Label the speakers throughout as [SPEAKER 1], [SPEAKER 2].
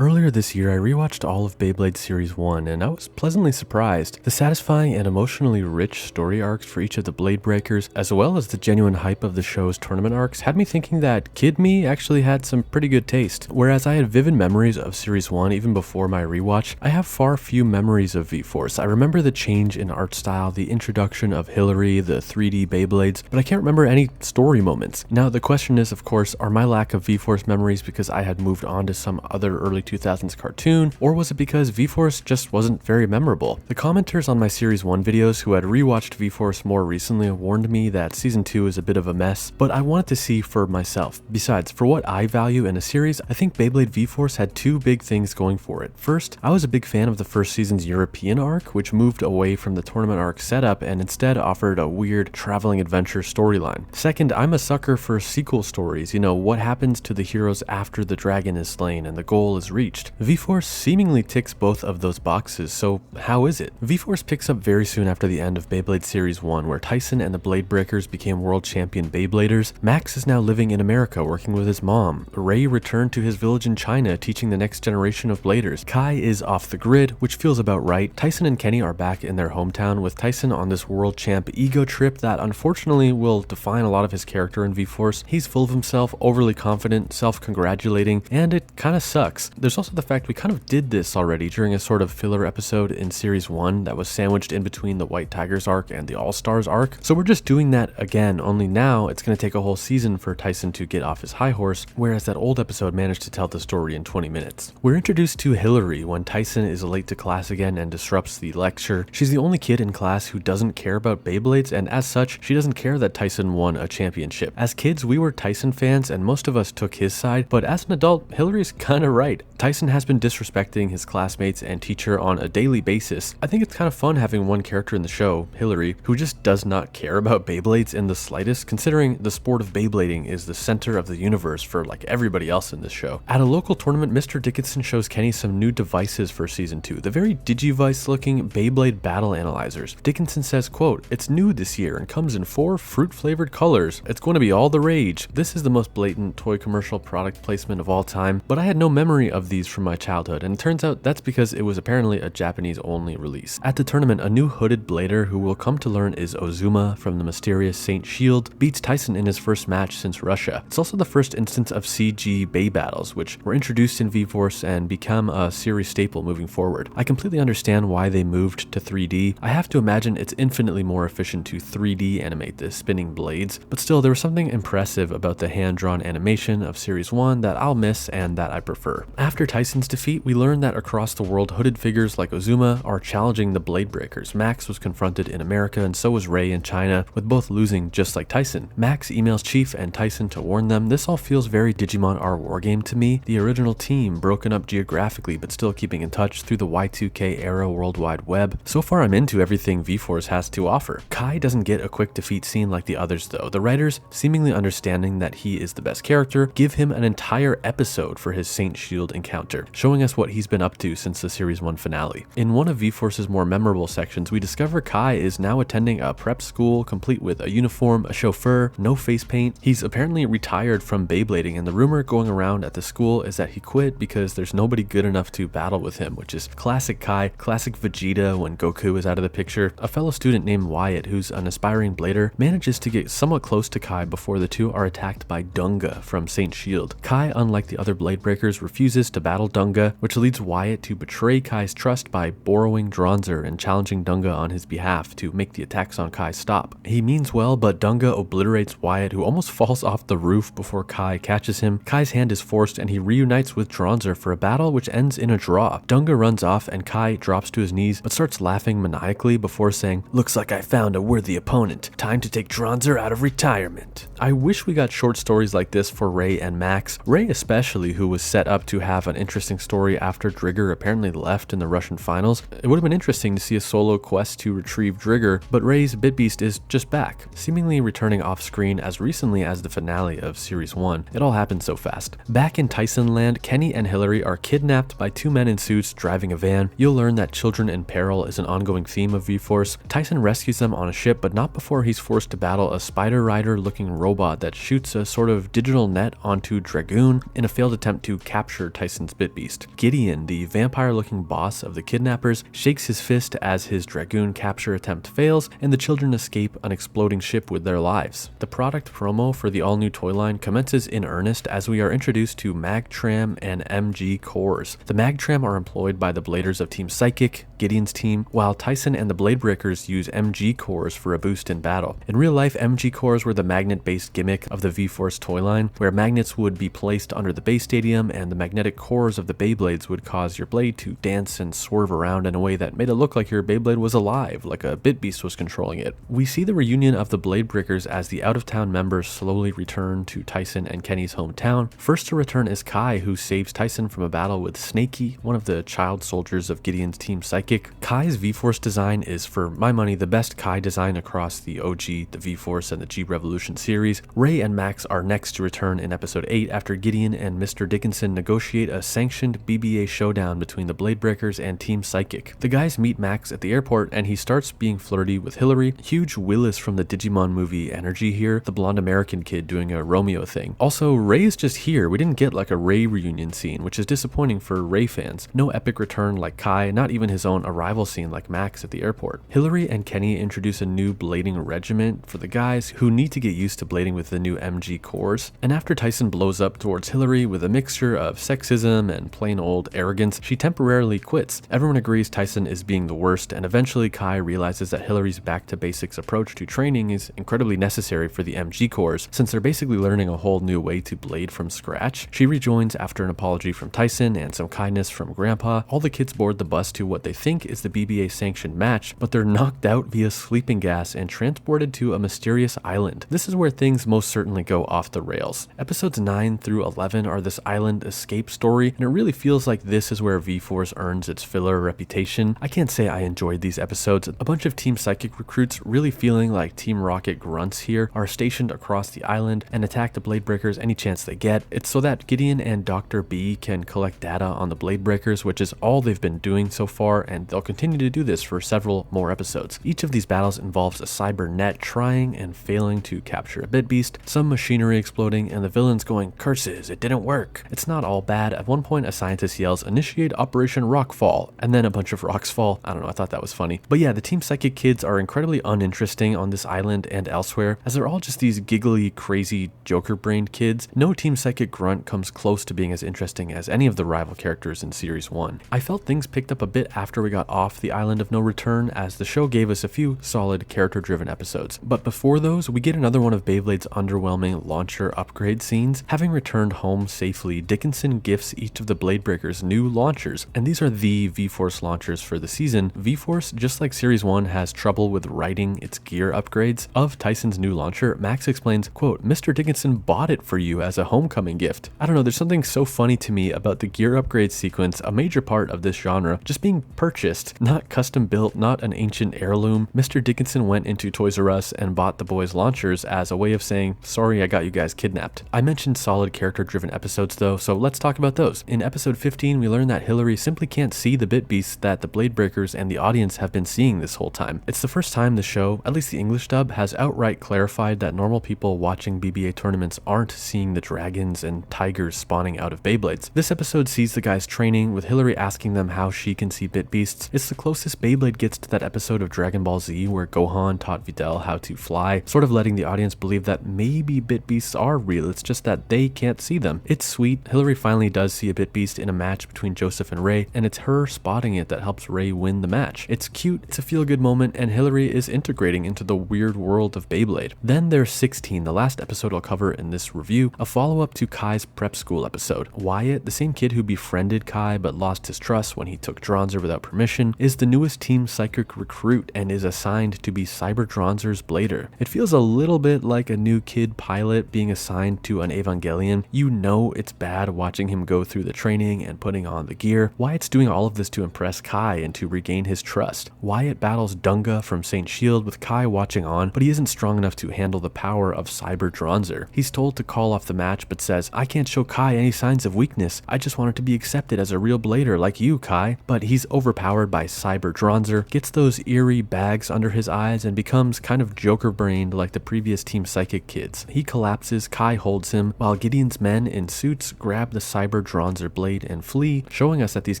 [SPEAKER 1] Earlier this year, I rewatched all of Beyblade Series 1, and I was pleasantly surprised. The satisfying and emotionally rich story arcs for each of the Blade Breakers, as well as the genuine hype of the show's tournament arcs, had me thinking that kid me actually had some pretty good taste. Whereas I had vivid memories of Series 1 even before my rewatch, I have far few memories of V-Force. I remember the change in art style, the introduction of Hillary, the 3D Beyblades, but I can't remember any story moments. Now, the question is, of course, are my lack of V-Force memories because I had moved on to some other early 2000s cartoon, or was it because V-Force just wasn't very memorable? The commenters on my Series 1 videos who had rewatched V-Force more recently warned me that Season 2 is a bit of a mess, but I wanted to see for myself. Besides, for what I value in a series, I think Beyblade V-Force had two big things going for it. First, I was a big fan of the first season's European arc, which moved away from the tournament arc setup and instead offered a weird traveling adventure storyline. Second, I'm a sucker for sequel stories, what happens to the heroes after the dragon is slain and the goal is reached. V-Force seemingly ticks both of those boxes, so how is it? V-Force picks up very soon after the end of Beyblade Series 1, where Tyson and the Blade Breakers became world champion Beybladers. Max is now living in America working with his mom. Ray returned to his village in China teaching the next generation of Bladers. Kai is off the grid, which feels about right. Tyson and Kenny are back in their hometown, with Tyson on this world champ ego trip that unfortunately will define a lot of his character in V-Force. He's full of himself, overly confident, self-congratulating, and it kind of sucks. There's also the fact we kind of did this already during a sort of filler episode in Series 1 that was sandwiched in between the White Tigers arc and the All-Stars arc. So we're just doing that again, only now it's going to take a whole season for Tyson to get off his high horse, whereas that old episode managed to tell the story in 20 minutes. We're introduced to Hillary when Tyson is late to class again and disrupts the lecture. She's the only kid in class who doesn't care about Beyblades, and as such, she doesn't care that Tyson won a championship. As kids, we were Tyson fans and most of us took his side, but as an adult, Hillary's kind of right. Tyson has been disrespecting his classmates and teacher on a daily basis. I think it's kind of fun having one character in the show, Hillary, who just does not care about Beyblades in the slightest, considering the sport of Beyblading is the center of the universe for like everybody else in this show. At a local tournament, Mr. Dickinson shows Kenny some new devices for Season 2, the very Digivice looking Beyblade battle analyzers. Dickinson says, quote, "It's new this year and comes in 4 fruit-flavored colors. It's going to be all the rage." This is the most blatant toy commercial product placement of all time, but I had no memory of these from my childhood, and it turns out that's because it was apparently a Japanese-only release. At the tournament, a new hooded blader who we'll come to learn is Ozuma from the mysterious Saint Shield beats Tyson in his first match since Russia. It's also the first instance of CG Bay battles, which were introduced in V-Force and become a series staple moving forward. I completely understand why they moved to 3D. I have to imagine it's infinitely more efficient to 3D animate the spinning blades, but still there was something impressive about the hand-drawn animation of Series 1 that I'll miss and that I prefer. After Tyson's defeat, we learn that across the world, hooded figures like Ozuma are challenging the Blade Breakers. Max was confronted in America and so was Ray in China, with both losing just like Tyson. Max emails Chief and Tyson to warn them. This all feels very Digimon R Wargame to me, the original team broken up geographically but still keeping in touch through the Y2K era World Wide Web. So far I'm into everything V-Force has to offer. Kai doesn't get a quick defeat scene like the others though. The writers, seemingly understanding that he is the best character, give him an entire episode for his Saint Shield encounter, showing us what he's been up to since the Series 1 finale. In one of V-Force's more memorable sections, we discover Kai is now attending a prep school complete with a uniform, a chauffeur, no face paint. He's apparently retired from Beyblading, and the rumor going around at the school is that he quit because there's nobody good enough to battle with him, which is classic Kai, classic Vegeta when Goku is out of the picture. A fellow student named Wyatt, who's an aspiring blader, manages to get somewhat close to Kai before the two are attacked by Dunga from Saint Shield. Kai, unlike the other Blade Breakers, refuses to battle Dunga, which leads Wyatt to betray Kai's trust by borrowing Dronzer and challenging Dunga on his behalf to make the attacks on Kai stop. He means well, but Dunga obliterates Wyatt, who almost falls off the roof before Kai catches him. Kai's hand is forced and he reunites with Dronzer for a battle which ends in a draw. Dunga runs off and Kai drops to his knees but starts laughing maniacally before saying, "Looks like I found a worthy opponent. Time to take Dronzer out of retirement." I wish we got short stories like this for Ray and Max. Ray especially, who was set up to have an interesting story after Drigger apparently left in the Russian finals. It would have been interesting to see a solo quest to retrieve Drigger, but Ray's Bitbeast is just back, seemingly returning off screen as recently as the finale of Series 1. It all happened so fast. Back in Tyson land, Kenny and Hillary are kidnapped by 2 men in suits driving a van. You'll learn that children in peril is an ongoing theme of V-Force. Tyson rescues them on a ship, but not before he's forced to battle a Spider Rider looking robot that shoots a sort of digital net onto Dragoon in a failed attempt to capture Tyson Tyson's Bit Beast. Gideon, the vampire-looking boss of the kidnappers, shakes his fist as his Dragoon capture attempt fails, and the children escape an exploding ship with their lives. The product promo for the all-new toy line commences in earnest as we are introduced to Magtram and MG cores. The Magtram are employed by the Bladers of Team Psychic, Gideon's team, while Tyson and the Blade Breakers use MG cores for a boost in battle. In real life, MG cores were the magnet-based gimmick of the V-Force toy line, where magnets would be placed under the base stadium and the magnetic cores of the Beyblades would cause your blade to dance and swerve around in a way that made it look like your Beyblade was alive, like a Bit Beast was controlling it. We see the reunion of the Blade Breakers as the out-of-town members slowly return to Tyson and Kenny's hometown. First to return is Kai, who saves Tyson from a battle with Snakey, one of the child soldiers of Gideon's Team Psychic. Kai's V-Force design is, for my money, the best Kai design across the OG, the V-Force, and the G-Revolution series. Ray and Max are next to return in episode 8 after Gideon and Mr. Dickinson negotiate a sanctioned BBA showdown between the Blade Breakers and Team Psychic. The guys meet Max at the airport and he starts being flirty with Hillary. Huge Willis from the Digimon movie energy here, the blonde American kid doing a Romeo thing. Also, Ray is just here. We didn't get like a Ray reunion scene, which is disappointing for Ray fans. No epic return like Kai, not even his own arrival scene like Max at the airport. Hillary and Kenny introduce a new blading regiment for the guys who need to get used to blading with the new MG cores. And after Tyson blows up towards Hillary with a mixture of sexism and plain old arrogance, she temporarily quits. Everyone agrees Tyson is being the worst, and eventually Kai realizes that Hillary's back to basics approach to training is incredibly necessary for the MG cores, since they're basically learning a whole new way to blade from scratch. She rejoins after an apology from Tyson and some kindness from Grandpa. All the kids board the bus to what they think is the BBA sanctioned match, but they're knocked out via sleeping gas and transported to a mysterious island. This is where things most certainly go off the rails. Episodes 9 through 11 are this island escape story, and it really feels like this is where V-Force earns its filler reputation. I can't say I enjoyed these episodes. A bunch of Team Psychic recruits, really feeling like Team Rocket grunts here, are stationed across the island and attack the Blade Breakers any chance they get. It's so that Gideon and Dr. B can collect data on the Blade Breakers, which is all they've been doing so far, and they'll continue to do this for several more episodes. Each of these battles involves a cybernet trying and failing to capture a Bit Beast, some machinery exploding, and the villains going, "Curses, it didn't work." It's not all bad. At one point, a scientist yells, "Initiate Operation Rockfall," and then a bunch of rocks fall. I don't know, I thought that was funny. But yeah, the Team Psychic kids are incredibly uninteresting on this island and elsewhere, as they're all just these giggly, crazy, Joker-brained kids. No Team Psychic grunt comes close to being as interesting as any of the rival characters in Series 1. I felt things picked up a bit after we got off the Island of No Return, as the show gave us a few solid character-driven episodes. But before those, we get another one of Beyblade's underwhelming launcher upgrade scenes. Having returned home safely, Dickinson gifts each of the Blade Breakers new launchers, and these are the V-Force launchers for the season. V-Force, just like Series 1, has trouble with writing its gear upgrades. Of Tyson's new launcher, Max explains, quote, "Mr. Dickinson bought it for you as a homecoming gift." I don't know, there's something so funny to me about the gear upgrade sequence, a major part of this genre, just being purchased, not custom built, not an ancient heirloom. Mr. Dickinson went into Toys R Us and bought the boys' launchers as a way of saying, "Sorry, I got you guys kidnapped." I mentioned solid character-driven episodes though, so let's talk about those. In episode 15, we learn that Hillary simply can't see the Bit Beasts that the Blade Breakers and the audience have been seeing this whole time. It's the first time the show, at least the English dub, has outright clarified that normal people watching BBA tournaments aren't seeing the dragons and tigers spawning out of Beyblades. This episode sees the guys training, with Hillary asking them how she can see Bit Beasts. It's the closest Beyblade gets to that episode of Dragon Ball Z where Gohan taught Videl how to fly, sort of letting the audience believe that maybe Bit Beasts are real, it's just that they can't see them. It's sweet. Hillary finally does see a Bit Beast in a match between Joseph and Ray, and it's her spotting it that helps Ray win the match. It's cute, it's a feel-good moment, and Hillary is integrating into the weird world of Beyblade. Then there's 16, the last episode I'll cover in this review, a follow-up to Kai's prep school episode. Wyatt, the same kid who befriended Kai but lost his trust when he took Dronzer without permission, is the newest Team Psychic recruit and is assigned to be Cyber Dronzer's blader. It feels a little bit like a new kid pilot being assigned to an Evangelion. You know it's bad watching him go through the training and putting on the gear. Wyatt's doing all of this to impress Kai and to regain his trust. Wyatt battles Dunga from Saint Shield with Kai watching on, but he isn't strong enough to handle the power of Cyber Dronzer. He's told to call off the match but says, "I can't show Kai any signs of weakness. I just wanted to be accepted as a real blader like you, Kai." But he's overpowered by Cyber Dronzer, gets those eerie bags under his eyes, and becomes kind of Joker-brained like the previous Team Psychic kids. He collapses, Kai holds him, while Gideon's men in suits grab the Cyber Cyber draws their blade and flee, showing us that these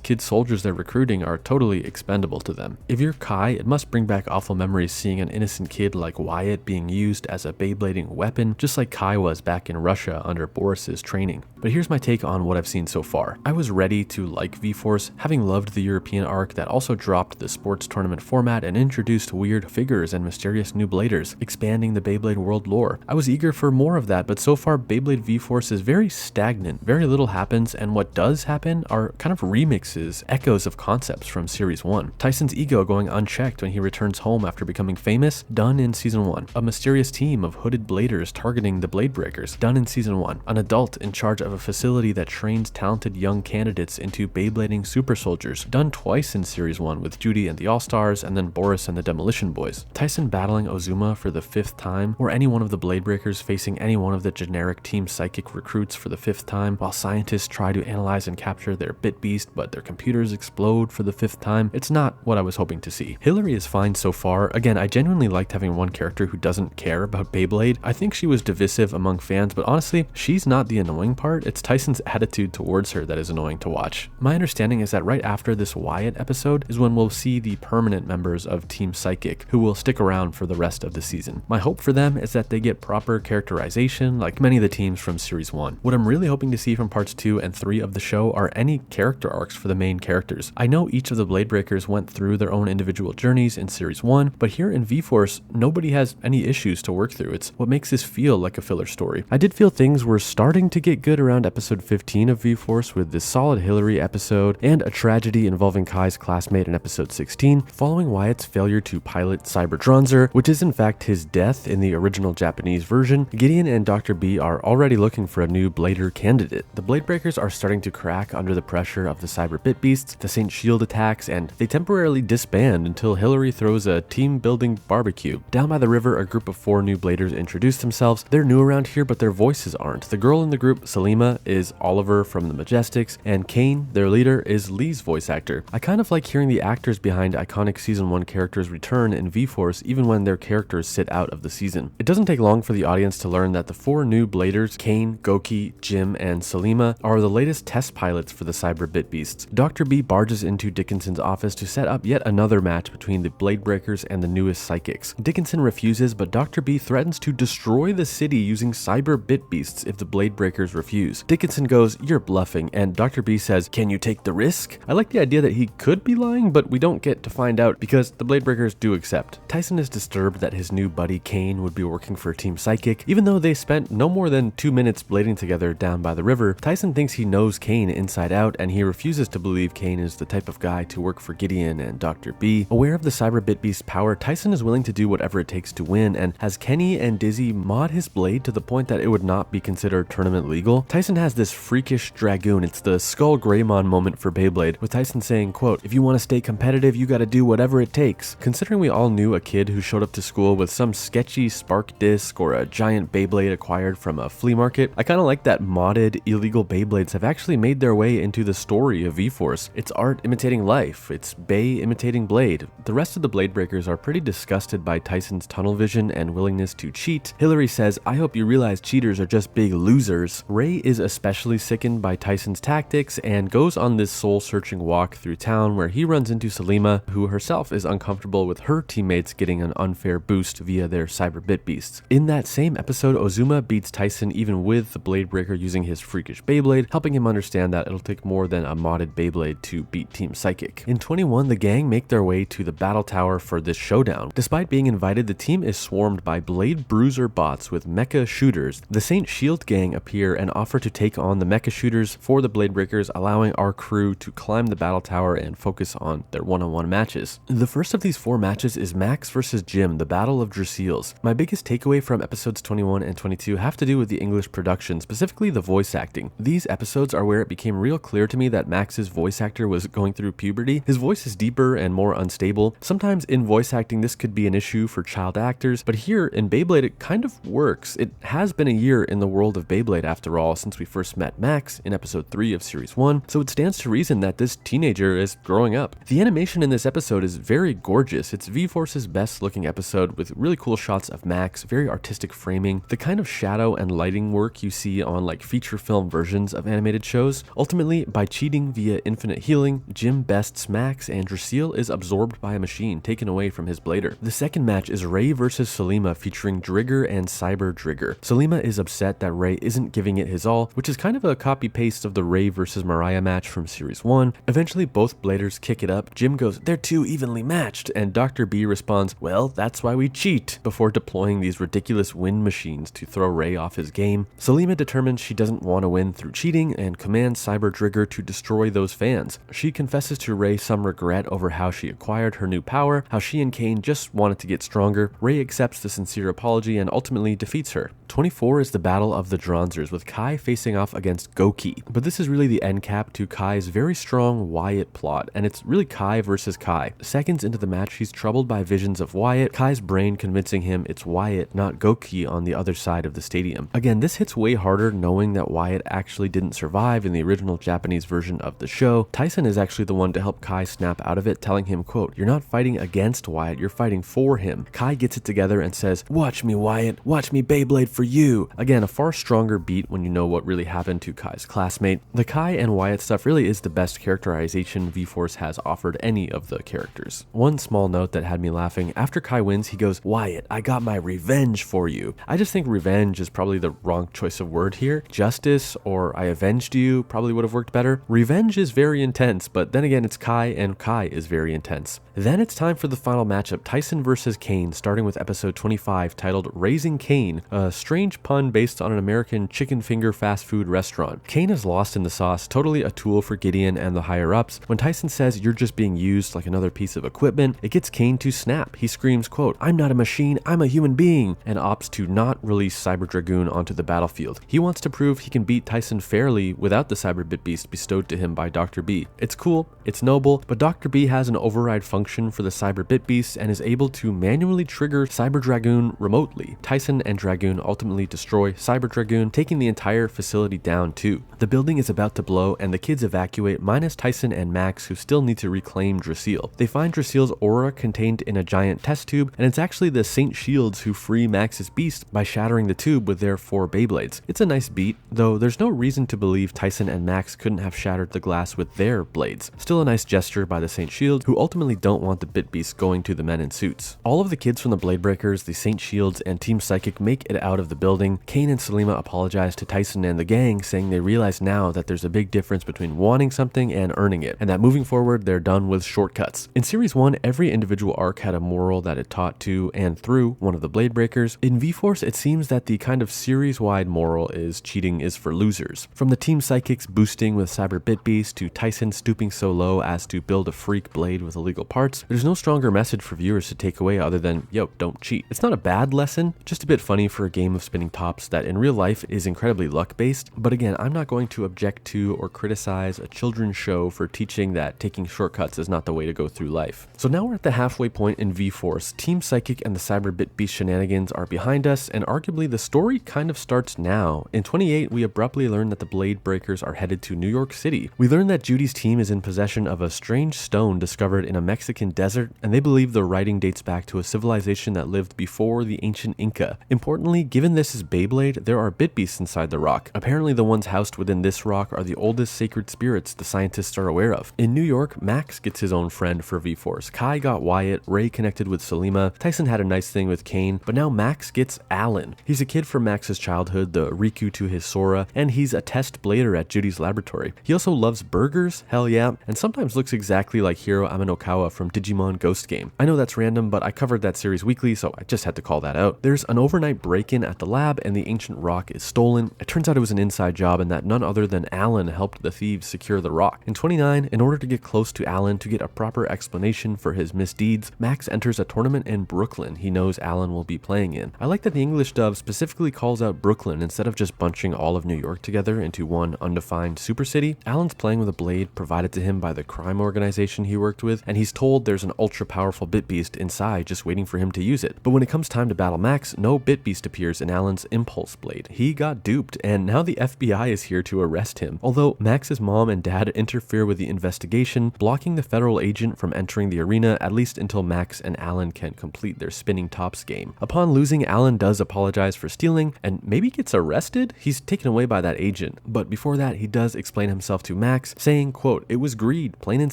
[SPEAKER 1] kid soldiers they're recruiting are totally expendable to them. If you're Kai, it must bring back awful memories seeing an innocent kid like Wyatt being used as a Beyblading weapon, just like Kai was back in Russia under Boris's training. But here's my take on what I've seen so far. I was ready to like V-Force, having loved the European arc that also dropped the sports tournament format and introduced weird figures and mysterious new bladers, expanding the Beyblade world lore. I was eager for more of that, but so far Beyblade V-Force is very stagnant. Very little happens, and what does happen are kind of remixes, echoes of concepts from Series 1. Tyson's ego going unchecked when he returns home after becoming famous, done in Season 1. A mysterious team of hooded bladers targeting the Blade Breakers, done in Season 1. An adult in charge of a facility that trains talented young candidates into Beyblading super soldiers, done twice in Series 1 with Judy and the All-Stars, and then Boris and the Demolition Boys. Tyson battling Ozuma for the 5th time, or any one of the Blade Breakers facing any one of the generic Team Psychic recruits for the 5th time, while scientists try to analyze and capture their Bit Beast, but their computers explode for the 5th time. It's not what I was hoping to see. Hillary is fine so far. Again, I genuinely liked having one character who doesn't care about Beyblade. I think she was divisive among fans, but honestly, she's not the annoying part. It's Tyson's attitude towards her that is annoying to watch. My understanding is that right after this Wyatt episode is when we'll see the permanent members of Team Psychic, who will stick around for the rest of the season. My hope for them is that they get proper characterization like many of the teams from Series 1. What I'm really hoping to see from parts 2 and 3 of the show are any character arcs for the main characters. I know each of the Blade Breakers went through their own individual journeys in Series 1, but here in V-Force, nobody has any issues to work through. It's what makes this feel like a filler story. I did feel things were starting to get good around episode 15 of V-Force with this solid Hillary episode and a tragedy involving Kai's classmate in episode 16, following Wyatt's failure to pilot Cyber Dronzer, which is in fact his death in the original Japanese version. Gideon and Dr. B are already looking for a new Blader candidate. The Blade Breakers are starting to crack under the pressure of the Cyber Bit Beasts, the Saint Shield attacks, and they temporarily disband until Hillary throws a team-building barbecue. Down by the river, a group of 4 new Bladers introduce themselves. They're new around here, but their voices aren't. The girl in the group, Salima, is Oliver from the Majestics, and Kane, their leader, is Lee's voice actor. I kind of like hearing the actors behind iconic Season 1 characters return in V-Force even when their characters sit out of the season. It doesn't take long for the audience to learn that the 4 new Bladers, Kane, Goki, Jim, and Salima, are the latest test pilots for the Cyber Bit Beasts. Dr. B barges into Dickinson's office to set up yet another match between the Blade Breakers and the newest Psychics. Dickinson refuses, but Dr. B threatens to destroy the city using Cyber Bit Beasts if the Blade Breakers refuse. Dickinson goes, "You're bluffing," and Dr. B says, "Can you take the risk?" I like the idea that he could be lying, but we don't get to find out because the Blade Breakers do accept. Tyson is disturbed that his new buddy Kane would be working for Team Psychic. Even though they spent no more than 2 minutes blading together down by the river, Tyson thinks he knows Kane inside out, and he refuses to believe Kane is the type of guy to work for Gideon and Dr. B. Aware of the Cyber Bit Beast power, Tyson is willing to do whatever it takes to win, and has Kenny and Dizzy mod his blade to the point that it would not be considered tournament legal. Tyson has this freakish dragoon. It's the Skull Greymon moment for Beyblade, with Tyson saying, quote, "If you want to stay competitive, you gotta do whatever it takes." Considering we all knew a kid who showed up to school with some sketchy spark disc or a giant Beyblade acquired from a flea market, I kinda like that modded illegal Beyblades have actually made their way into the story of V-Force. It's art imitating life. It's Bey imitating Blade. The rest of the Blade Breakers are pretty disgusted by Tyson's tunnel vision and willingness to cheat. Hillary says, "I hope you realize cheaters are just big losers." Ray is especially sickened by Tyson's tactics and goes on this soul-searching walk through town where he runs into Salima, who herself is uncomfortable with her teammates getting an unfair boost via their Cyber Bit Beasts. In that same episode, Ozuma beats Tyson even with the Blade Breaker using his freakish Beyblade, helping him understand that it'll take more than a modded Beyblade to beat Team Psychic. In 21, the gang make their way to the battle tower for this showdown. Despite being invited, the team is swarmed by Blade Bruiser bots with mecha shooters. The Saint Shield gang appear and offer to take on the mecha shooters for the Blade Breakers, allowing our crew to climb the battle tower and focus on their one-on-one matches. The first of these 4 matches is Max versus Jim, the Battle of Dracils. My biggest takeaway from episodes 21 and 22 have to do with the English production, specifically the voice acting. These episodes are where it became real clear to me that Max's voice actor was going through puberty. His voice is deeper and more unstable. Sometimes in voice acting this could be an issue for child actors, but here in Beyblade it kind of works. It has been a year in the world of Beyblade after all since we first met Max in episode 3 of series 1, so it stands to reason that this teenager is growing up. The animation in this episode is very gorgeous. It's V-Force's best looking episode with really cool shots of Max, very artistic framing, the kind of shadow and lighting work you see on like feature film versions of animated shows. Ultimately, by cheating via infinite healing, Jim bests Max and Dracil is absorbed by a machine taken away from his blader. The second match is Ray versus Selima featuring Drigger and Cyber Drigger. Selima is upset that Ray isn't giving it his all, which is kind of a copy-paste of the Ray versus Mariah match from Series 1. Eventually, both bladers kick it up. Jim goes, "They're too evenly matched," and Dr. B responds, "Well, that's why we cheat," before deploying these ridiculous wind machines to throw Ray off his game. Selima determines she doesn't want to win through cheating and commands Cyber Drigger to destroy those fans. She confesses to Ray some regret over how she acquired her new power, how she and Kane just wanted to get stronger. Ray accepts the sincere apology and ultimately defeats her. 24 is the Battle of the Dronzers, with Kai facing off against Goki. But this is really the end cap to Kai's very strong Wyatt plot, and it's really Kai versus Kai. Seconds into the match, he's troubled by visions of Wyatt, Kai's brain convincing him it's Wyatt, not Goki, on the other side of the stadium. Again, this hits way harder knowing that Wyatt actually didn't survive in the original Japanese version of the show. Tyson is actually the one to help Kai snap out of it, telling him, quote, "You're not fighting against Wyatt, you're fighting for him." Kai gets it together and says, "Watch me, Wyatt, watch me Beyblade for you." Again, a far stronger beat when you know what really happened to Kai's classmate. The Kai and Wyatt stuff really is the best characterization V-Force has offered any of the characters. One small note that had me laughing, after Kai wins, he goes, "Wyatt, I got my revenge for you." I just think revenge is probably the wrong choice of word here. Justice or I avenged you probably would have worked better. Revenge is very intense, but then again, it's Kai and Kai is very intense. Then it's time for the final matchup, Tyson versus Kane, starting with episode 25 titled Raising Kane, a strange pun based on an American chicken finger fast food restaurant. Kane is lost in the sauce, totally a tool for Gideon and the higher ups. When Tyson says you're just being used like another piece of equipment, it gets Kane to snap. He screams, quote, "I'm not a machine, I'm a human being," and opts to not release Cyber Dragoon onto the battlefield. He wants to prove he can beat Tyson fairly without the Cyber Bit Beast bestowed to him by Dr. B. It's cool, it's noble, but Dr. B has an override function for the Cyber Bit Beast and is able to manually trigger Cyber Dragoon remotely. Tyson and Dragoon ultimately destroy Cyber Dragoon, taking the entire facility down too. The building is about to blow and the kids evacuate, minus Tyson and Max, who still need to reclaim Dracil. They find Dracil's aura contained in a giant test tube, and it's actually the Saint Shields who free Max's beast by shattering the tube with their 4 Beyblades. It's a nice beat, though there's no reason to believe Tyson and Max couldn't have shattered the glass with their blades. Still a nice gesture by the Saint Shields, who ultimately don't want the Bit Beast going to the men in suits. All of the kids from the Blade Breakers, the Saint Shields, and Team Psychic make it out of the building. Kane and Selima apologize to Tyson and the gang, saying they realize now that there's a big difference between wanting something and earning it, and that moving forward, they're done with shortcuts. In Series 1, every individual arc had a moral that it taught to and through one of the Blade Breakers. In V-Force, it seems that the kind of series-wide moral is cheating is for losers. From the Team Psychics boosting with Cyber Bit Beast to Tyson stooping so low as to build a freak blade with illegal parts, there's no stronger message for viewers to take away other than, yo, don't cheat. It's not a bad lesson, just a bit funny for a game of spinning tops that in real life is incredibly luck-based, but again, I'm not going to object to or criticize a children's show for teaching that taking shortcuts is not the way to go through life. So now we're at the halfway point in V-Force. Team Psychic and the Cyber Bit Beast shenanigans are behind us, and arguably the story kind of starts now. In 28, we abruptly learn that the Blade Breakers are headed to New York City. We learn that Judy's team is in possession of a strange stone discovered in a Mexican desert, and they believe the writing dates back to a civilization that lived before the ancient Inca. Importantly, given this is Beyblade, there are Bit Beasts inside the rock. Apparently the ones housed within this rock are the oldest sacred spirits the scientists are aware of. In New York, Max gets his own friend for V-Force. Kai got Wyatt, Ray connected with Selima, Tyson had a nice thing with Kane, but now Max gets Alan. He's a kid from Max's childhood, the Riku to his Sora, and he's a test blader at Judy's laboratory. He also loves burgers, hell yeah, and sometimes looks exactly like Hiro Amanokawa from Digimon Ghost Game. I know that's random, but I covered that series weekly, so I just had to call that out. There's an overnight break-in at the lab and the ancient rock is stolen. It turns out it was an inside job and that none other than Alan helped the thieves secure the rock. In 29, in order to get close to Alan to get a proper explanation for his misdeeds, Max enters a tournament in Brooklyn he knows Alan will be playing in. I like that the English dub specifically calls out Brooklyn instead of just bunching all of New York together into one undefined super city. Alan's playing with a blade provided to him by the crime organization he worked with, and he's told there's an ultra powerful Bit Beast inside just waiting for him to use it. But when it comes time to battle Max, no Bit Beast appears in Alan's impulse blade. He got duped, and now the FBI is here to arrest him. Although Max's mom and dad interfere with the investigation, blocking the federal agent from entering the arena at least until Max and Alan can complete their spinning tops game. Upon losing, Alan does apologize for stealing and maybe gets arrested. He's taken away by that agent. But before that, he does explain himself to Max, saying, quote, "It was greed, plain and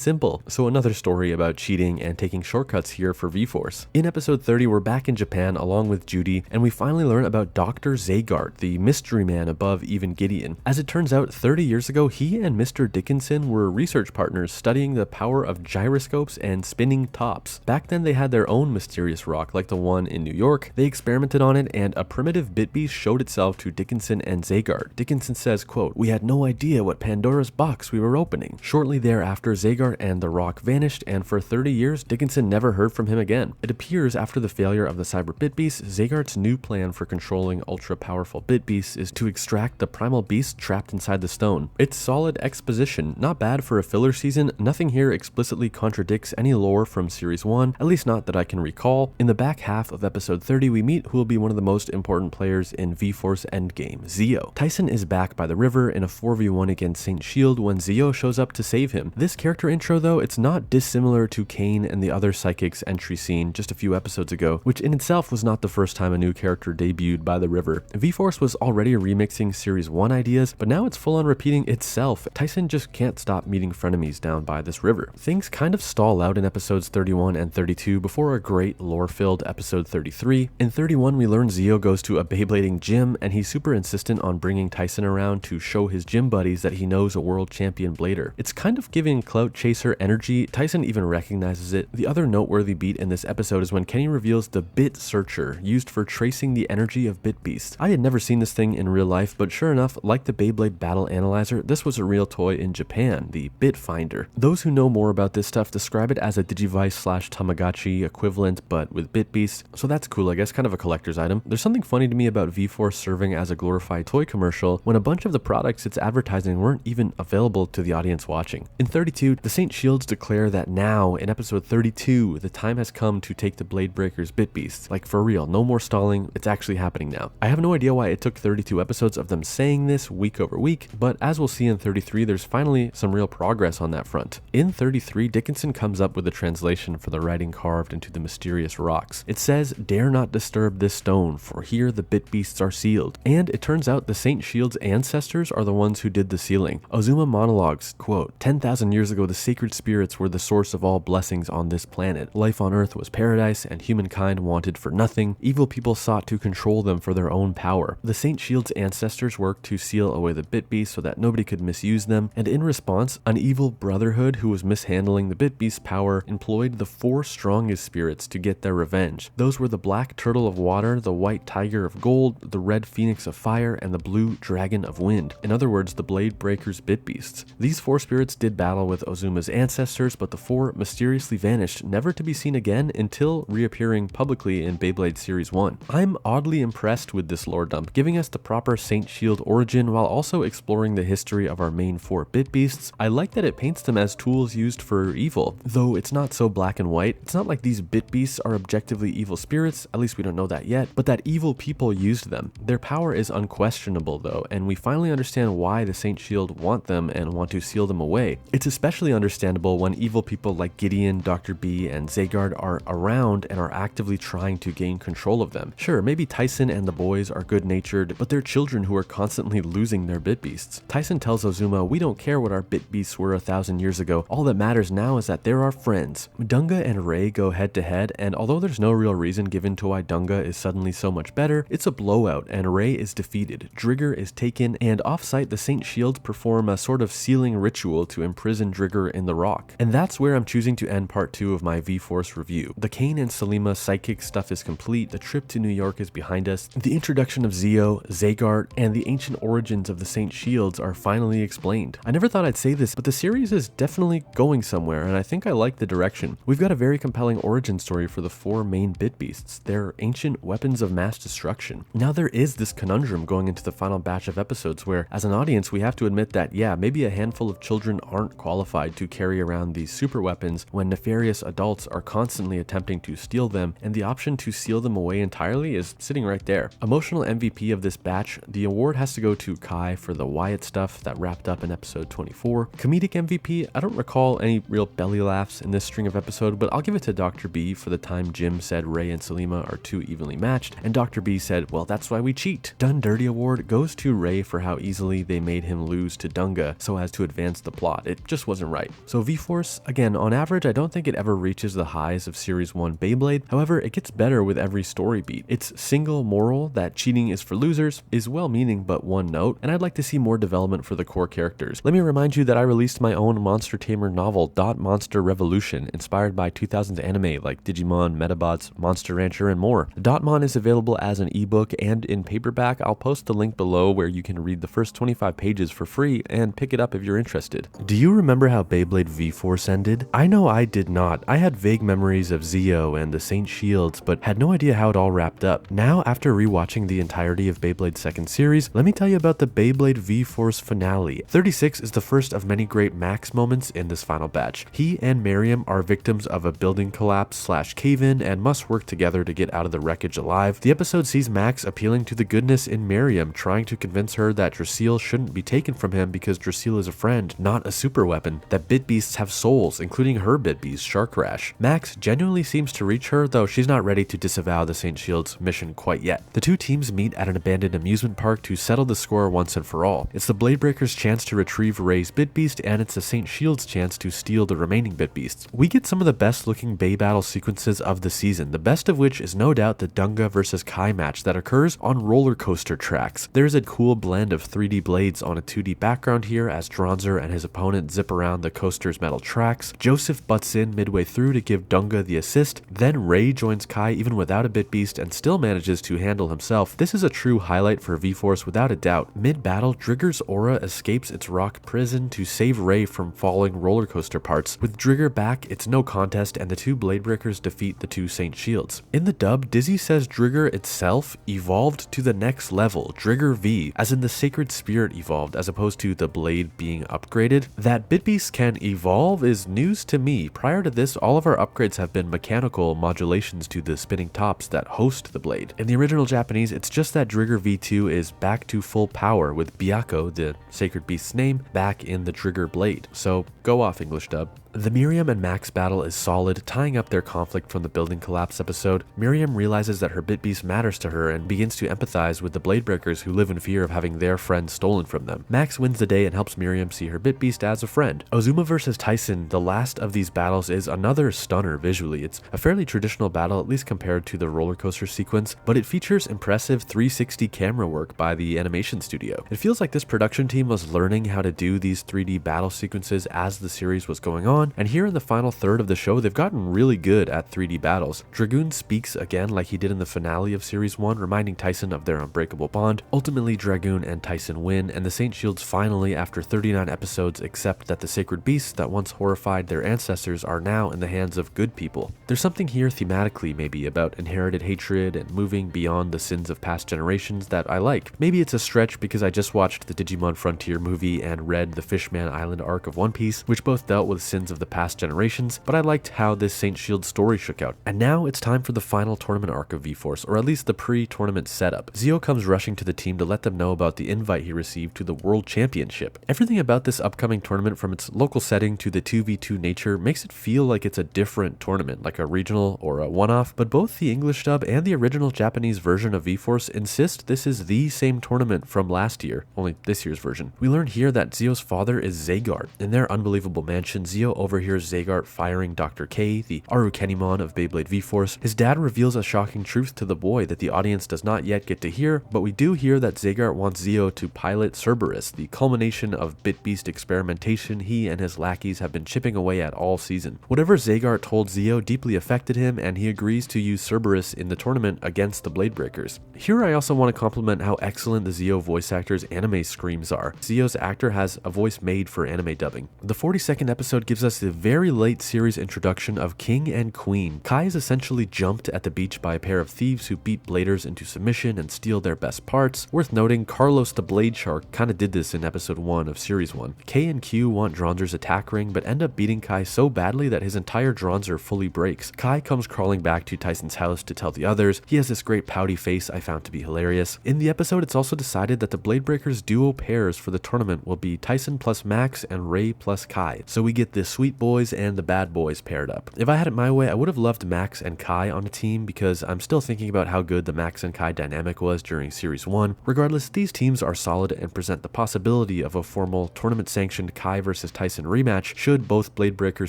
[SPEAKER 1] simple." So another story about cheating and taking shortcuts here for V-Force. In episode 30, we're back in Japan along with Judy, and we finally learn about Dr. Zagart, the mystery man above even Gideon. As it turns out, 30 years ago, he and Mr. Dickinson were research partners studying the power of gyroscopes and spinning tops. Back then, they had their own mysterious rock, like the one in New York. They experimented on it, and a primitive bit beast showed itself to Dickinson and Zagart. Dickinson says, quote, "We had no idea what Pandora's box we were opening." Shortly thereafter, Zagart and the rock vanished, and for 30 years, Dickinson never heard from him again. It appears after the failure of the cyber bit beast, Zagart's new plan for controlling ultra-powerful bit beasts is to extract the primal beast trapped inside the stone. It's solid exposition, not bad for a filler season. Nothing here explicitly contradicts any lore from Series 1, at least not that I can recall. In the back half of episode 30, we meet who will be one of the most important players in V-Force Endgame, Zeo. Tyson is back by the river in a 4v1 against Saint Shield when Zeo shows up to save him. This character intro, though, it's not dissimilar to Kane and the other Psychic's entry scene just a few episodes ago, which in itself was not the first time a new character debuted by the river. V-Force was already remixing Series 1 ideas, but now it's full on repeating itself. Tyson just can't stop meeting frenemies down by this river. Things kind of stall out in episodes 31 and 32 before a great lore-filled episode 33. In 31, we learn Zeo goes to a Beyblading gym, and he's super insistent on bringing Tyson around to show his gym buddies that he knows a world champion blader. It's kind of giving Clout Chaser energy. Tyson even recognizes it. The other noteworthy beat in this episode is when Kenny reveals the Bit Searcher, used for tracing the energy of bit beasts. I had never seen this thing in real life, but sure enough, like the Beyblade Battle Analyzer, this was a real toy in Japan, the Bit Finder. Those who know more about this stuff describe it as a Digivice/Tamagotchi equivalent, but with bit beasts, so that's cool, I guess, kind of a collector's item. There's something funny to me about V-Force serving as a glorified toy commercial when a bunch of the products it's advertising weren't even available to the audience watching. In 32, the Saint Shields declare that now, in episode 32, the time has come to take the Blade Breakers bit beasts. Like, for real, no more stalling, it's actually happening now. I have no idea why it took 32 episodes of them saying this week over week, but as we'll see in 33, there's finally some real progress on that front. In 33, Dickinson comes up with a translation for the writing carved into the mysterious rocks. It says, "Dare not disturb this stone, for here the bit beasts are sealed." And it turns out the Saint Shield's ancestors are the ones who did the sealing. Ozuma monologues, quote, "10,000 years ago, the sacred spirits were the source of all blessings on this planet. Life on Earth was paradise, and humankind wanted for nothing. Evil people sought to control them for their own power. The Saint Shield's ancestors worked to seal away the bit beasts so that nobody could misuse them, and in response, an evil brotherhood who was mishandling the bit beast's power employed the 4 strongest spirits to get their revenge. Those were the black turtle of water, the white tiger of gold, the red phoenix of fire, and the blue dragon of wind. In other words, the Blade Breakers bit beasts. These 4 spirits did battle with Ozuma's ancestors, but the 4 mysteriously vanished, never to be seen again until reappearing publicly in Beyblade Series 1. I'm oddly impressed with this lore dump, giving us the proper Saint Shield origin while also exploring the history of our main 4 bit beasts. I like that it paints them as tools used for evil, though it's not so black and white. It's not like these bit beasts are objectively evil spirits, at least we don't know that yet, but that evil people used them. Their power is unquestionable though, and we finally understand why the Saint Shield want them and want to seal them away. It's especially understandable when evil people like Gideon, Dr. B, and Zagart are around and are actively trying to gain control of them. Sure, maybe Tyson and the boys are good-natured, but they're children who are constantly losing their bit beasts. Tyson tells Ozuma, "We don't care what our bit beasts were 1,000 years ago. All that matters now is that they're our friends." Dunga and Ray go head to head, and although there's no real reason given to why Dunga is suddenly so much better, it's a blowout and Ray is defeated. Drigger is taken, and off-site the Saint Shields perform a sort of sealing ritual to imprison Drigger in the rock. And that's where I'm choosing to end part 2 of my V-Force review. The Kane and Selima psychic stuff is complete, the trip to New York is behind us, the introduction of Zeo, Zagart, and the ancient origins of the Saint Shields are finally explained. I never thought I'd say this, but the series is definitely going somewhere, and I think I like the direction. We've got a very compelling origin story for the 4 main bit beasts. They're ancient weapons of mass destruction. Now there is this conundrum going into the final batch of episodes where, as an audience, we have to admit that, yeah, maybe a handful of children aren't qualified to carry around these super weapons when nefarious adults are constantly attempting to steal them, and the option to seal them away entirely is sitting right there. Emotional MVP of this batch, the award has to go to Kai for the Wyatt stuff that wrapped up in episode 24. Comedic MVP, I don't recall any real belly laughs in this string of episode, but I'll give it to Dr. B for the time Jim said Ray and Selima are too evenly matched, and Dr. B said, "Well, that's why we cheat." Done Dirty award goes to Ray for how easily they made him lose to Dunga so as to advance the plot. It just wasn't right. So V-Force, again, on average, I don't think it ever reaches the highs of Series 1 Beyblade. However, it gets better with every story beat. Its single moral, that cheating is for losers, is well-meaning but one note, and I'd like to see more development for the core characters. Let me remind you that I released my own Monster Tamer novel, Dot Monster Revolution, inspired by 2000s anime like Digimon, Metabots, Monster Rancher, and more. Dotmon is available as an ebook and in paperback. I'll post the link below where you can read the first 25 pages for free and pick it up if you're interested. Do you remember how Beyblade V-Force ended? I know I did not. I had vague memories of Zeo and the Saint Shields, but had no idea how it all wrapped up. Now, after rewatching the entirety of Beyblade's second series, let me tell you about the Beyblade V-Force finale. 36 is the first of many great Max moments in this final batch. He and Miriam are victims of a building collapse / cave-in and must work together to get out of the wreckage alive. The episode sees Max appealing to the goodness in Miriam, trying to convince her that Dracil shouldn't be taken from him because Dracil is a friend, not a super weapon, that Bit Beasts have souls, including her Bit Beast, Shark Rash. Max genuinely seems to reach her, though she's not ready to disavow the Saint Shield's mission quite yet. The two teams meet at an abandoned amusement park to settle the score once and for all. It's the Blade Breakers' chance to retrieve Ray's Bit Beast, and it's the Saint Shield's chance to steal the remaining Bit Beasts. We get some of the best looking Bay battle sequences of the season, the best of which is no doubt the Dunga vs Kai match that occurs on roller coaster tracks. There's a cool blend of 3D blades on a 2D background here as Dronzer and his opponent zip around the coaster's metal tracks. Joseph butts in midway through to give Dunga the assist, then Ray joins Kai even without a Bit Beast and still manages to handle himself. This is a true highlight for V-Force without a doubt. Mid-battle, Drigger's aura escapes its rock prison to save Ray from falling roller coaster parts. With Drigger back, it's no contest and the two Blade Breakers defeat the two Saint Shields. In the dub, Dizzy says Drigger itself evolved to the next level, Drigger V, as in the sacred spirit evolved as opposed to the blade being upgraded. That Bit Beasts can evolve is news to me. Prior to this, all of our upgrades have been mechanical modulations to the spinning tops that host the blade. In the original Japanese, it's just that Drigger V2 is back to full power with Byakko, the sacred beast's name, back in the Drigger blade. So go off, English dub. The Miriam and Max battle is solid, tying up their conflict from the building collapse episode. Miriam realizes that her Bit Beast matters to her and begins to empathize with the Blade Breakers who live in fear of having their friend stolen from them. Max wins the day and helps Miriam see her Bit Beast as a friend. Ozuma vs Tyson, the last of these battles, is another stunner visually. It's a fairly traditional battle, at least compared to the roller coaster sequence, but it features impressive 360 camera work by the animation studio. It feels like this production team was learning how to do these 3D battle sequences as the series was going on, and here in the final third of the show, they've gotten really good at 3D battles. Dragoon speaks again like he did in the finale of Series 1, reminding Tyson of their unbreakable bond. Ultimately, Dragoon and Tyson win, and the Saint Shields finally, after 39 episodes, accept that the sacred beasts that once horrified their ancestors are now in the hands of good people. There's something here thematically maybe about inherited hatred and moving beyond the sins of past generations that I like. Maybe it's a stretch because I just watched the Digimon Frontier movie and read the Fishman Island arc of One Piece, which both dealt with sins of the past generations, but I liked how this Saint Shield story shook out. And now it's time for the final tournament arc of V-Force, or at least the pre-tournament setup. Zeo comes rushing to the team to let them know about the invite he received to the World Championship. Everything about this upcoming tournament, from its local setting to the 2v2 nature, makes it feel like it's a different tournament, like a regional or a one-off, but both the English dub and the original Japanese version of V-Force insist this is the same tournament from last year, only this year's version. We learn here that Zeo's father is Zagart. In their unbelievable mansion, Zeo overhears Zagart firing Dr. K, the Arukenimon of Beyblade V-Force. His dad reveals a shocking truth to the boy that the audience does not yet get to hear, but we do hear that Zagart wants Zeo to pilot Cerberus, the culmination of Bit Beast experimentation he and his lackeys have been chipping away at all season. Whatever Zagart told Zeo deeply affected him, and he agrees to use Cerberus in the tournament against the Blade Breakers. Here I also want to compliment how excellent the Zeo voice actor's anime screams are. Zeo's actor has a voice made for anime dubbing. The 42nd episode gives us the very late series introduction of King and Queen. Kai is essentially jumped at the beach by a pair of thieves who beat bladers into submission and steal their best parts. Worth noting, Carlos the Blade Shark kinda did this in episode 1 of series 1. K and Q want Dronzer's attack ring, but end up beating Kai so badly that his entire Dronzer fully breaks. Kai comes crawling back to Tyson's house to tell the others. He has this great pouty face I found to be hilarious. In the episode, it's also decided that the Blade Breakers duo pairs for the tournament will be Tyson plus Max and Ray plus Kai. So we get this sweet boys and the bad boys paired up. If I had it my way, I would have loved Max and Kai on a team because I'm still thinking about how good the Max and Kai dynamic was during Series 1. Regardless, these teams are solid and present the possibility of a formal tournament-sanctioned Kai vs Tyson rematch should both Bladebreaker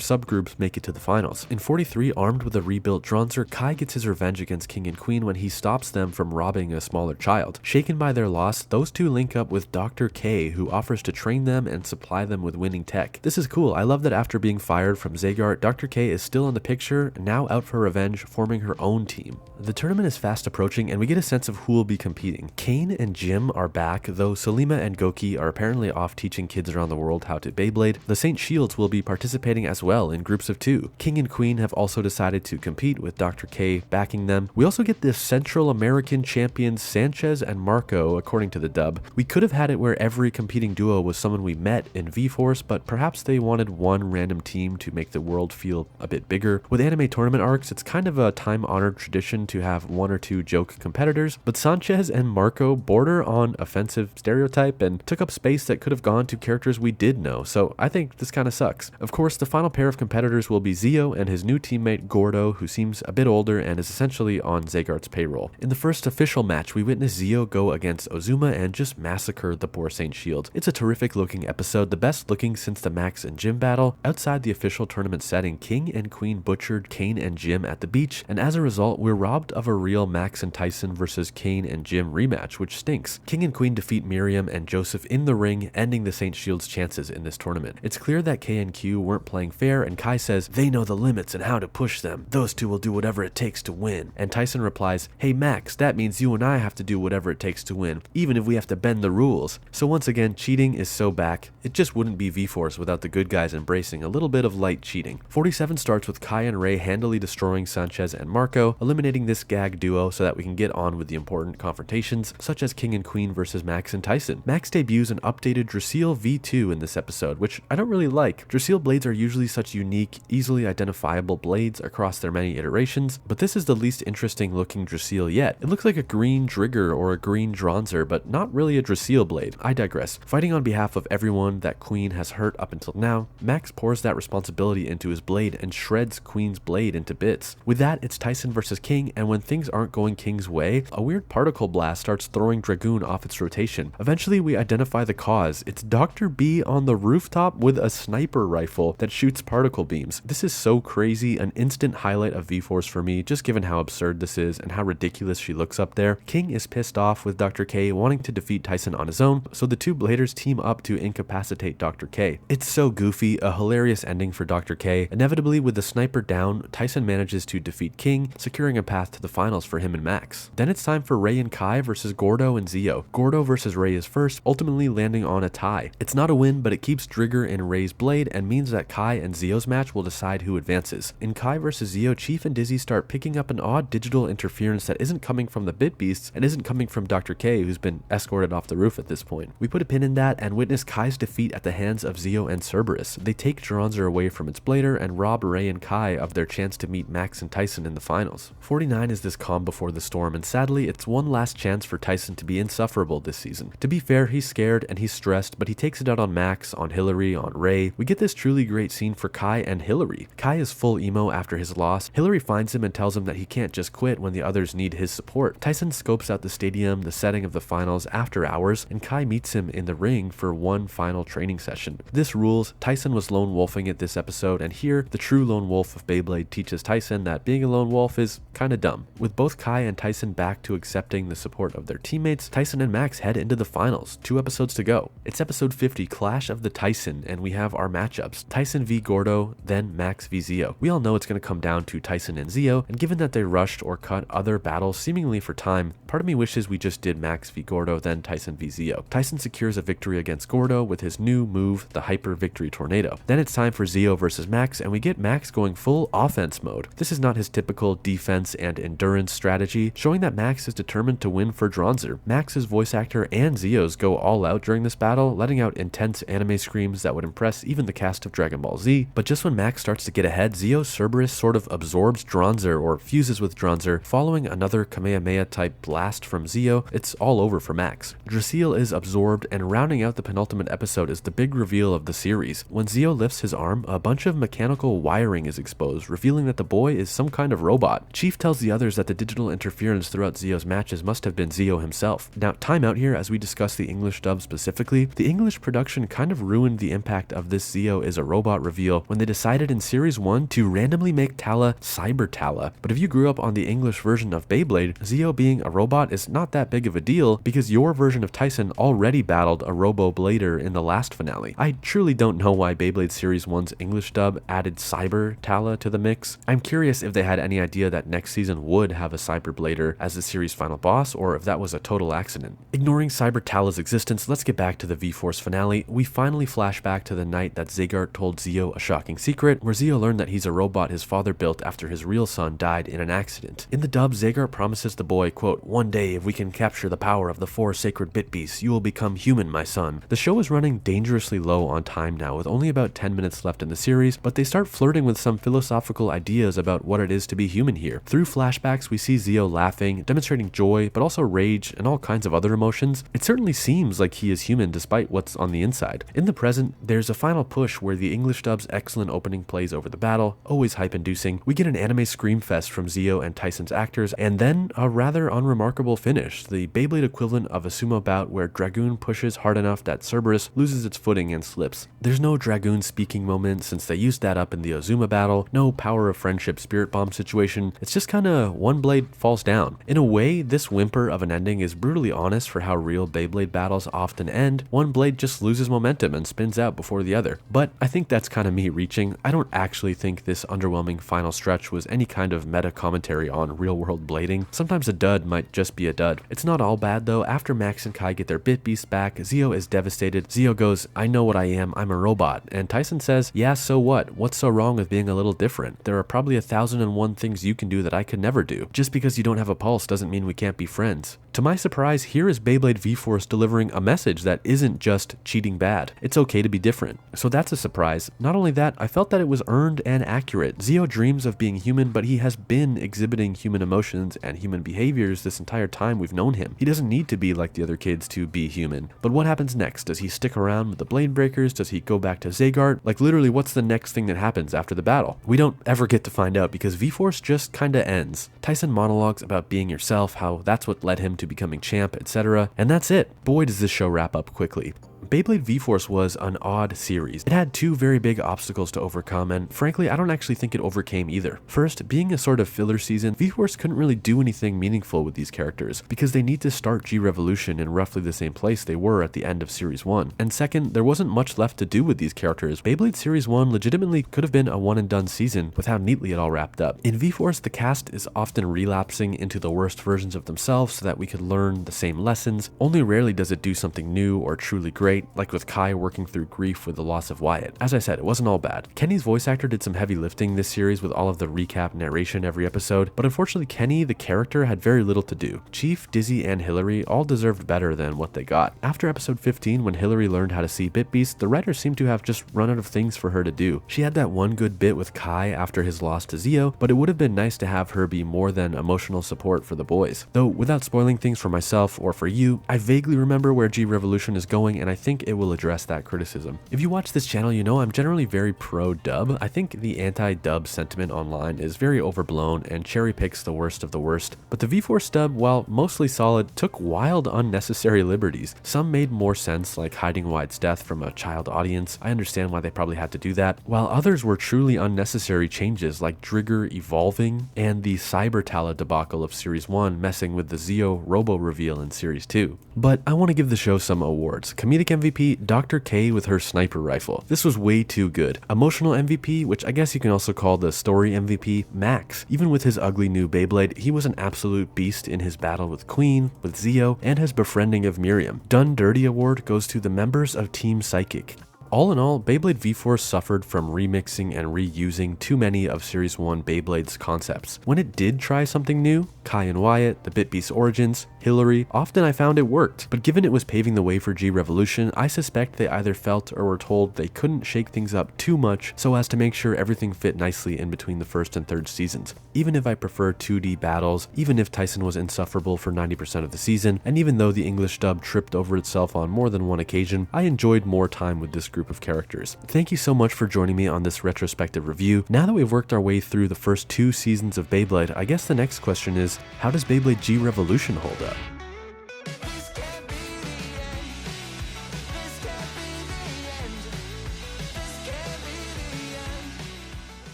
[SPEAKER 1] subgroups make it to the finals. In 43, armed with a rebuilt Dronzer, Kai gets his revenge against King and Queen when he stops them from robbing a smaller child. Shaken by their loss, those two link up with Dr. K, who offers to train them and supply them with winning tech. This is cool. I love that after being fired from Zagar, Dr. K is still in the picture, now out for revenge, forming her own team. The tournament is fast approaching and we get a sense of who will be competing. Kane and Jim are back, though Salima and Goki are apparently off teaching kids around the world how to Beyblade. The St. Shields will be participating as well in groups of 2. King and Queen have also decided to compete with Dr. K backing them. We also get the Central American champions Sanchez and Marco according to the dub. We could have had it where every competing duo was someone we met in V-Force, but perhaps they wanted one random team to make the world feel a bit bigger. With anime tournament arcs, it's kind of a time-honored tradition to have 1 or 2 joke competitors, but Sanchez and Marco border on offensive stereotype and took up space that could have gone to characters we did know, so I think this kind of sucks. Of course, the final pair of competitors will be Zio and his new teammate Gordo, who seems a bit older and is essentially on Zagart's payroll. In the first official match, we witness Zio go against Ozuma and just massacre the poor St. Shield. It's a terrific looking episode, the best looking since the Max and Jim battle. Outside the official tournament setting, King and Queen butchered Kane and Jim at the beach, and as a result, we're robbed of a real Max and Tyson versus Kane and Jim rematch, which stinks. King and Queen defeat Miriam and Joseph in the ring, ending the St. Shield's chances in this tournament. It's clear that K and Q weren't playing fair, and Kai says, "They know the limits and how to push them. Those two will do whatever it takes to win." And Tyson replies, "Hey Max, that means you and I have to do whatever it takes to win, even if we have to bend the rules." So once again, cheating is so back. It just wouldn't be V-Force without the good guys embracing a little bit of light cheating. 47 starts with Kai and Ray handily destroying Sanchez and Marco, eliminating this gag duo so that we can get on with the important confrontations, such as King and Queen versus Max and Tyson. Max debuts an updated Drasil V2 in this episode, which I don't really like. Drasil blades are usually such unique, easily identifiable blades across their many iterations, but this is the least interesting looking Drasil yet. It looks like a green Drigger or a green Dronzer, but not really a Drasil blade. I digress. Fighting on behalf of everyone that Queen has hurt up until now, Max pours that responsibility into his blade and shreds Queen's blade into bits. With that, it's Tyson versus King, and when things aren't going King's way, a weird particle blast starts throwing Dragoon off its rotation. Eventually, we identify the cause. It's Dr. B on the rooftop with a sniper rifle that shoots particle beams. This is so crazy, an instant highlight of V-Force for me, just given how absurd this is and how ridiculous she looks up there. King is pissed off with Dr. K wanting to defeat Tyson on his own, so the two bladers team up to incapacitate Dr. K. It's so goofy, a hilarious ending for Dr. K. Inevitably, with the sniper down, Tyson manages to defeat King, securing a path to the finals for him and Max. Then it's time for Ray and Kai versus Gordo and Zio. Gordo versus Ray is first, ultimately landing on a tie. It's not a win, but it keeps Drigger in Ray's blade and means that Kai and Zio's match will decide who advances. In Kai versus Zio, Chief and Dizzy start picking up an odd digital interference that isn't coming from the Bit Beasts and isn't coming from Dr. K, who's been escorted off the roof at this point. We put a pin in that and witness Kai's defeat at the hands of Zio and Cerberus. They take Dronzer away from its blader and rob Ray and Kai of their chance to meet Max and Tyson in the finals. 49 is this calm before the storm, and sadly, it's one last chance for Tyson to be insufferable this season. To be fair, he's scared and he's stressed, but he takes it out on Max, on Hillary, on Ray. We get this truly great scene for Kai and Hillary. Kai is full emo after his loss. Hillary finds him and tells him that he can't just quit when the others need his support. Tyson scopes out the stadium, the setting of the finals after hours, and Kai meets him in the ring for one final training session. This rules. Tyson was lone wolfing it this episode, and here, the true lone wolf of Beyblade teaches Tyson that being a lone wolf is kinda dumb. With both Kai and Tyson back to accepting the support of their teammates, Tyson and Max head into the finals, 2 episodes to go. It's episode 50, Clash of the Tyson, and we have our matchups. Tyson v Gordo, then Max v Zio. We all know it's going to come down to Tyson and Zio, and given that they rushed or cut other battles seemingly for time, part of me wishes we just did Max v Gordo, then Tyson v Zio. Tyson secures a victory against Gordo with his new move, the Hyper Victory Tornado. Then it's time for Zio versus Max, and we get Max going full offense mode. This is not his typical defense and endurance strategy, showing that Max is determined to win for Dronzer. Max's voice actor and Zio's go all out during this battle, letting out intense anime screams that would impress even the cast of Dragon Ball Z. But just when Max starts to get ahead, Zio Cerberus sort of absorbs Dronzer or fuses with Dronzer, following another Kamehameha type blast from Zio. It's all over for Max. Drasil is absorbed, and rounding out the penultimate episode is the big reveal of the series. When Zio lifts twists his arm, a bunch of mechanical wiring is exposed, revealing that the boy is some kind of robot. Chief tells the others that the digital interference throughout Zio's matches must have been Zio himself. Now, time out here as we discuss the English dub specifically. The English production kind of ruined the impact of this Zio is a robot reveal when they decided in Series 1 to randomly make Tala Cyber Tala. But if you grew up on the English version of Beyblade, Zio being a robot is not that big of a deal because your version of Tyson already battled a Robo-Blader in the last finale. I truly don't know why Beyblade Series 1's English dub added Cyber Tala to the mix. I'm curious if they had any idea that next season would have a Cyber Blader as the series' final boss, or if that was a total accident. Ignoring Cyber Tala's existence, let's get back to the V-Force finale. We finally flash back to the night that Zygarde told Zio a shocking secret, where Zio learned that he's a robot his father built after his real son died in an accident. In the dub, Zygarde promises the boy, quote, "One day, if we can capture the power of the 4 sacred bit beasts, you will become human, my son." The show is running dangerously low on time now, with only about 10 minutes left in the series, but they start flirting with some philosophical ideas about what it is to be human here. Through flashbacks, we see Zio laughing, demonstrating joy, but also rage and all kinds of other emotions. It certainly seems like he is human despite what's on the inside. In the present, there's a final push where the English dub's excellent opening plays over the battle, always hype-inducing. We get an anime scream fest from Zio and Tyson's actors, and then a rather unremarkable finish, the Beyblade equivalent of a sumo bout where Dragoon pushes hard enough that Cerberus loses its footing and slips. There's no Dragoon speaking moment since they used that up in the Ozuma battle, no power of friendship spirit bomb situation. It's just kinda one blade falls down. In a way, this whimper of an ending is brutally honest for how real Beyblade battles often end. One blade just loses momentum and spins out before the other. But I think that's kinda me reaching. I don't actually think this underwhelming final stretch was any kind of meta commentary on real world blading. Sometimes a dud might just be a dud. It's not all bad though. After Max and Kai get their bit beasts back, Zio is devastated. Zio goes, "I know what I am, I'm a robot." And Tyson says, "Yeah, so what? What's so wrong with being a little different? There are probably 1,001 things you can do that I could never do. Just because you don't have a pulse doesn't mean we can't be friends." To my surprise, here is Beyblade V-Force delivering a message that isn't just cheating bad. It's okay to be different. So that's a surprise. Not only that, I felt that it was earned and accurate. Zio dreams of being human, but he has been exhibiting human emotions and human behaviors this entire time we've known him. He doesn't need to be like the other kids to be human. But what happens next? Does he stick around with the Blade Breakers? Does he go back to Zygarde? Like literally, what's the next thing that happens after the battle? We don't ever get to find out because V-Force just kinda ends. Tyson monologues about being yourself, how that's what led him to becoming champ, etc. And that's it. Boy, does this show wrap up quickly. Beyblade V-Force was an odd series. It had 2 very big obstacles to overcome, and frankly, I don't actually think it overcame either. First, being a sort of filler season, V-Force couldn't really do anything meaningful with these characters, because they need to start G-Revolution in roughly the same place they were at the end of Series 1. And second, there wasn't much left to do with these characters. Beyblade Series 1 legitimately could have been a one-and-done season with how neatly it all wrapped up. In V-Force, the cast is often relapsing into the worst versions of themselves so that we could learn the same lessons. Only rarely does it do something new or truly great, like with Kai working through grief with the loss of Wyatt. As I said, it wasn't all bad. Kenny's voice actor did some heavy lifting this series with all of the recap narration every episode, but unfortunately Kenny, the character, had very little to do. Chief, Dizzy, and Hillary all deserved better than what they got. After episode 15, when Hillary learned how to see Bit Beast, the writers seemed to have just run out of things for her to do. She had that one good bit with Kai after his loss to Zio, but it would have been nice to have her be more than emotional support for the boys. Though, without spoiling things for myself or for you, I vaguely remember where G-Revolution is going, and I think it will address that criticism. If you watch this channel, you know I'm generally very pro-dub. I think the anti-dub sentiment online is very overblown and cherry picks the worst of the worst. But the V-Force dub, while mostly solid, took wild unnecessary liberties. Some made more sense, like hiding Wyatt's death from a child audience. I understand why they probably had to do that. While others were truly unnecessary changes, like Drigger evolving and the Cyber Tala debacle of Series 1 messing with the Zio Robo reveal in Series 2. But I want to give the show some awards. Comedic MVP, Dr. K with her sniper rifle. This was way too good. Emotional MVP, which I guess you can also call the story MVP, Max. Even with his ugly new Beyblade, he was an absolute beast in his battle with Queen, with Zio, and his befriending of Miriam. Done Dirty award goes to the members of Team Psychic. All in all, Beyblade V-Force suffered from remixing and reusing too many of Series 1 Beyblade's concepts. When it did try something new, Kai and Wyatt, the Bitbeast's origins, Hillary, often I found it worked, but given it was paving the way for G-Revolution, I suspect they either felt or were told they couldn't shake things up too much so as to make sure everything fit nicely in between the first and third seasons. Even if I prefer 2D battles, even if Tyson was insufferable for 90% of the season, and even though the English dub tripped over itself on more than one occasion, I enjoyed more time with this group of characters. Thank you so much for joining me on this retrospective review. Now that we've worked our way through the first 2 seasons of Beyblade, I guess the next question is, how does Beyblade G-Revolution hold up?